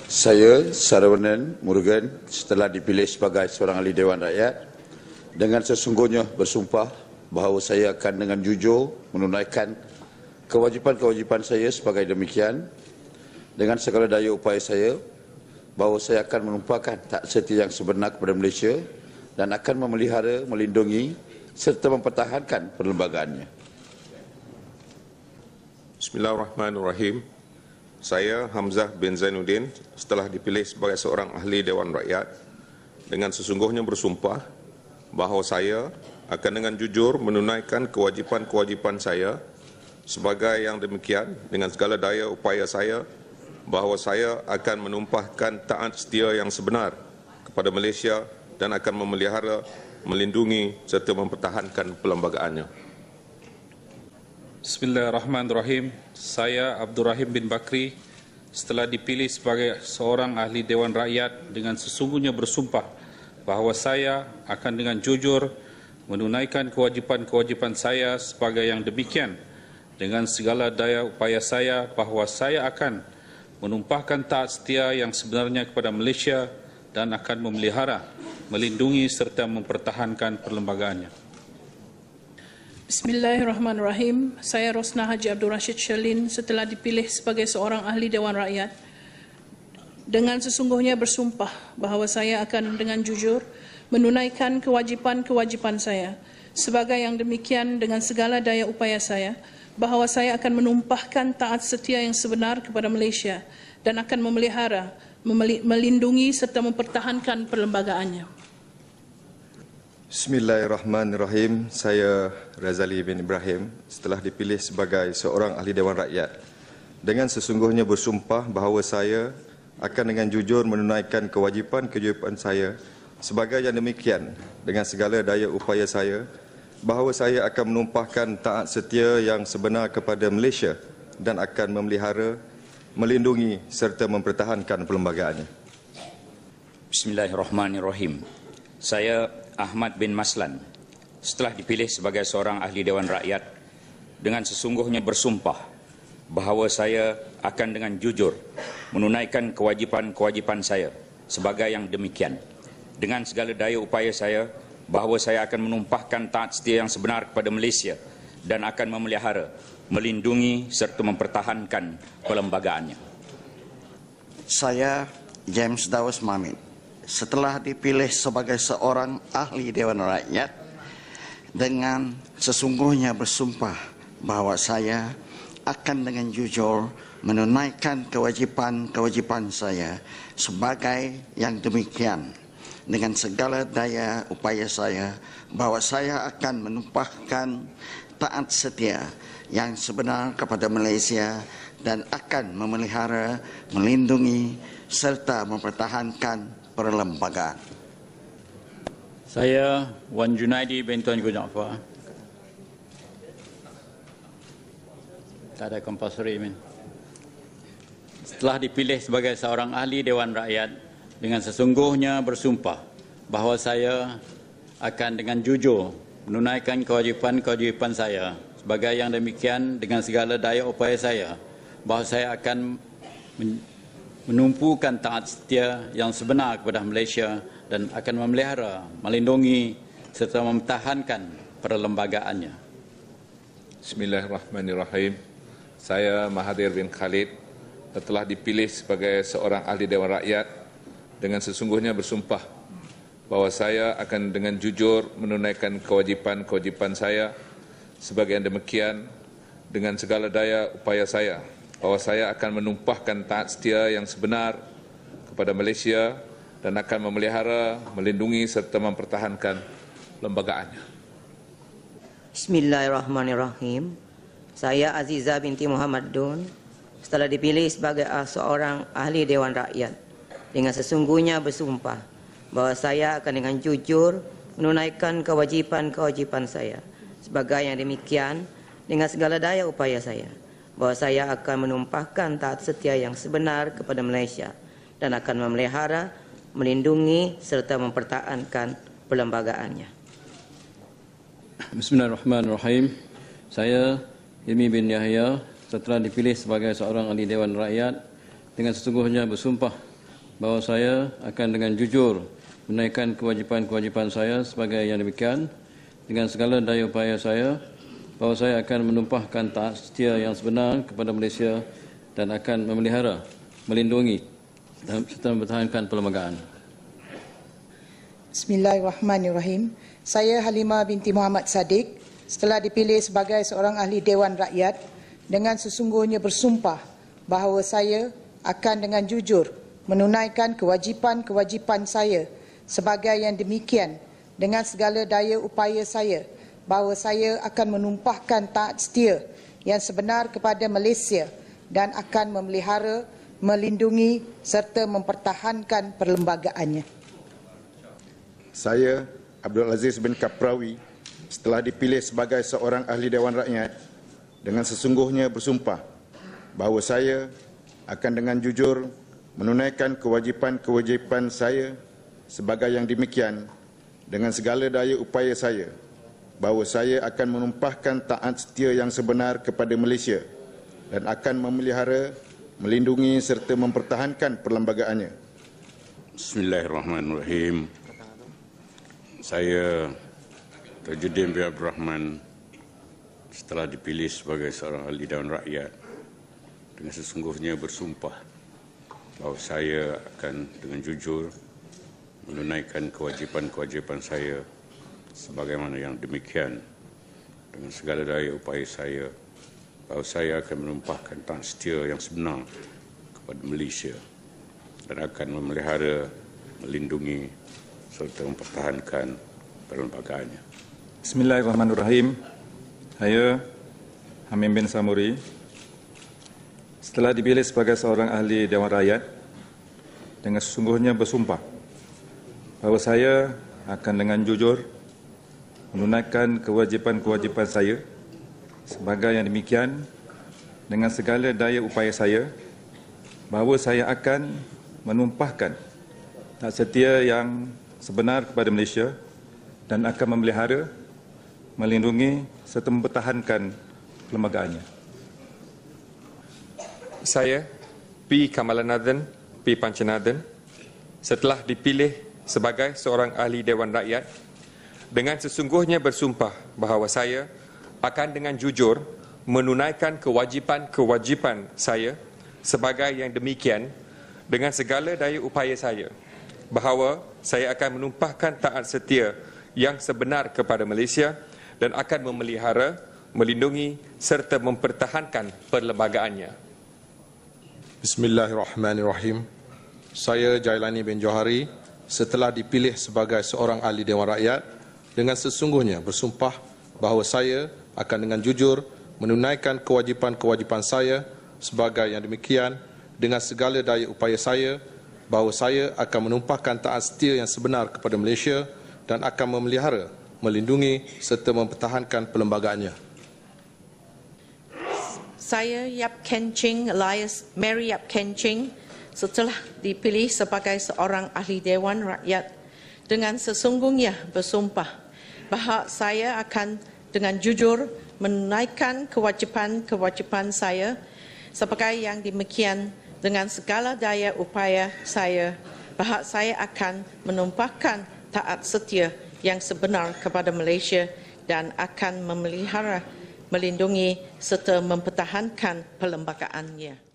Saya, Saravanan Murugan, setelah dipilih sebagai seorang ahli Dewan Rakyat, dengan sesungguhnya bersumpah bahawa saya akan dengan jujur menunaikan kewajipan-kewajipan saya sebagai demikian, dengan segala daya upaya saya, bahawa saya akan menumpahkan taat setia yang sebenar kepada Malaysia dan akan memelihara, melindungi serta mempertahankan perlembagaannya. Bismillahirrahmanirrahim. Saya, Hamzah bin Zainuddin, setelah dipilih sebagai seorang ahli Dewan Rakyat, dengan sesungguhnya bersumpah bahawa saya akan dengan jujur menunaikan kewajipan-kewajipan saya sebagai yang demikian dengan segala daya upaya saya, bahawa saya akan menumpahkan taat setia yang sebenar kepada Malaysia dan akan memelihara, melindungi serta mempertahankan perlembagaannya. Bismillahirrahmanirrahim. Saya Abdul Rahim bin Bakri setelah dipilih sebagai seorang ahli Dewan Rakyat dengan sesungguhnya bersumpah bahawa saya akan dengan jujur menunaikan kewajipan-kewajipan saya sebagai yang demikian dengan segala daya upaya saya, bahawa saya akan menumpahkan taat setia yang sebenarnya kepada Malaysia dan akan memelihara, melindungi serta mempertahankan perlembagaannya. Bismillahirrahmanirrahim. Saya Rosna Haji Abdul Rashid Sherlin setelah dipilih sebagai seorang ahli Dewan Rakyat dengan sesungguhnya bersumpah bahawa saya akan dengan jujur menunaikan kewajipan-kewajipan saya sebagai yang demikian dengan segala daya upaya saya, bahawa saya akan menumpahkan taat setia yang sebenar kepada Malaysia dan akan memelihara, melindungi serta mempertahankan perlembagaannya. Bismillahirrahmanirrahim. Saya Razali bin Ibrahim setelah dipilih sebagai seorang ahli Dewan Rakyat dengan sesungguhnya bersumpah bahawa saya akan dengan jujur menunaikan kewajipan-kewajipan saya sebagai yang demikian dengan segala daya upaya saya, bahawa saya akan menumpahkan taat setia yang sebenar kepada Malaysia dan akan memelihara, melindungi serta mempertahankan perlembagaannya. Bismillahirrahmanirrahim. Saya Ahmad bin Maslan setelah dipilih sebagai seorang ahli Dewan Rakyat dengan sesungguhnya bersumpah bahawa saya akan dengan jujur menunaikan kewajipan-kewajipan saya sebagai yang demikian dengan segala daya upaya saya, bahawa saya akan menumpahkan taat setia yang sebenar kepada Malaysia dan akan memelihara, melindungi serta mempertahankan perlembagaannya. Saya James Dawes Mamit setelah dipilih sebagai seorang ahli Dewan Rakyat dengan sesungguhnya bersumpah bahawa saya akan dengan jujur menunaikan kewajipan-kewajipan saya sebagai yang demikian dengan segala daya upaya saya, bahawa saya akan menumpahkan taat setia yang sebenar kepada Malaysia dan akan memelihara, melindungi serta mempertahankan perlembagaan. Saya Wan Junaidi bin Tuan Guru Jaafar. Tak ada compulsory, man. Setelah dipilih sebagai seorang ahli Dewan Rakyat dengan sesungguhnya bersumpah bahawa saya akan dengan jujur menunaikan kewajipan-kewajipan saya sebagai yang demikian dengan segala daya upaya saya, bahawa saya akan menumpukan taat setia yang sebenar kepada Malaysia dan akan memelihara, melindungi serta mempertahankan perlembagaannya. Bismillahirrahmanirrahim. Saya Mahathir bin Khalid telah dipilih sebagai seorang ahli Dewan Rakyat dengan sesungguhnya bersumpah bahawa saya akan dengan jujur menunaikan kewajipan-kewajipan saya sebagai yang demikian dengan segala daya upaya saya, bahawa saya akan menumpahkan taat setia yang sebenar kepada Malaysia dan akan memelihara, melindungi serta mempertahankan lembagaannya. Bismillahirrahmanirrahim. Saya Aziza binti Muhammad Dun setelah dipilih sebagai seorang ahli Dewan Rakyat dengan sesungguhnya bersumpah bahawa saya akan dengan jujur menunaikan kewajipan-kewajipan saya sebagai yang demikian dengan segala daya upaya saya, bahawa saya akan menumpahkan taat setia yang sebenar kepada Malaysia dan akan memelihara, melindungi serta mempertahankan perlembagaannya. Bismillahirrahmanirrahim. Saya Hilmi bin Yahya setelah dipilih sebagai seorang ahli Dewan Rakyat dengan sesungguhnya bersumpah bahawa saya akan dengan jujur menunaikan kewajipan-kewajipan saya sebagai yang demikian dengan segala daya upaya saya, bahawa saya akan menumpahkan taat setia yang sebenar kepada Malaysia dan akan memelihara, melindungi serta mempertahankan perlembagaan. Bismillahirrahmanirrahim. Saya Halimah binti Muhammad Sadiq setelah dipilih sebagai seorang ahli Dewan Rakyat dengan sesungguhnya bersumpah bahawa saya akan dengan jujur menunaikan kewajipan-kewajipan saya sebagai yang demikian dengan segala daya upaya saya, bahawa saya akan menumpahkan taat setia yang sebenar kepada Malaysia dan akan memelihara, melindungi serta mempertahankan perlembagaannya. Saya, Abdul Aziz bin Kaprawi, setelah dipilih sebagai seorang ahli Dewan Rakyat, dengan sesungguhnya bersumpah bahawa saya akan dengan jujur menunaikan kewajipan-kewajipan saya sebagai yang demikian dengan segala daya upaya saya, bahawa saya akan menumpahkan taat setia yang sebenar kepada Malaysia dan akan memelihara, melindungi serta mempertahankan perlembagaannya. Bismillahirrahmanirrahim. Saya Tajuddin bin Abdul Rahman setelah dipilih sebagai seorang ahli Dewan Rakyat dengan sesungguhnya bersumpah bahawa saya akan dengan jujur menunaikan kewajipan-kewajipan saya sebagaimana yang demikian dengan segala daya upaya saya, bahawa saya akan menumpahkan taat setia yang sebenar kepada Malaysia dan akan memelihara, melindungi serta mempertahankan perlembagaannya. Bismillahirrahmanirrahim. Saya Hamim bin Samuri setelah dipilih sebagai seorang ahli Dewan Rakyat dengan sesungguhnya bersumpah bahawa saya akan dengan jujur menunaikan kewajipan-kewajipan saya sebagai yang demikian dengan segala daya upaya saya, bahawa saya akan menumpahkan taat setia yang sebenar kepada Malaysia dan akan memelihara, melindungi serta mempertahankan perlembagaannya. Saya, P. Kamalanathan P. Panchanathan, setelah dipilih sebagai seorang ahli Dewan Rakyat, dengan sesungguhnya bersumpah bahawa saya akan dengan jujur menunaikan kewajipan-kewajipan saya sebagai yang demikian dengan segala daya upaya saya, bahawa saya akan menumpahkan taat setia yang sebenar kepada Malaysia dan akan memelihara, melindungi serta mempertahankan perlembagaannya. Bismillahirrahmanirrahim. Saya Jailani bin Johari setelah dipilih sebagai seorang ahli Dewan Rakyat dengan sesungguhnya bersumpah bahawa saya akan dengan jujur menunaikan kewajipan-kewajipan saya sebagai yang demikian dengan segala daya upaya saya, bahawa saya akan menumpahkan taat setia yang sebenar kepada Malaysia dan akan memelihara, melindungi serta mempertahankan perlembagaannya. Saya Yap Ken Ching alias Mary Yap Ken Ching setelah dipilih sebagai seorang ahli Dewan Rakyat dengan sesungguhnya bersumpah bahawa saya akan dengan jujur menunaikan kewajipan-kewajipan saya sebagai yang demikian dengan segala daya upaya saya, bahawa saya akan menumpahkan taat setia yang sebenar kepada Malaysia dan akan memelihara, melindungi serta mempertahankan perlembagaannya.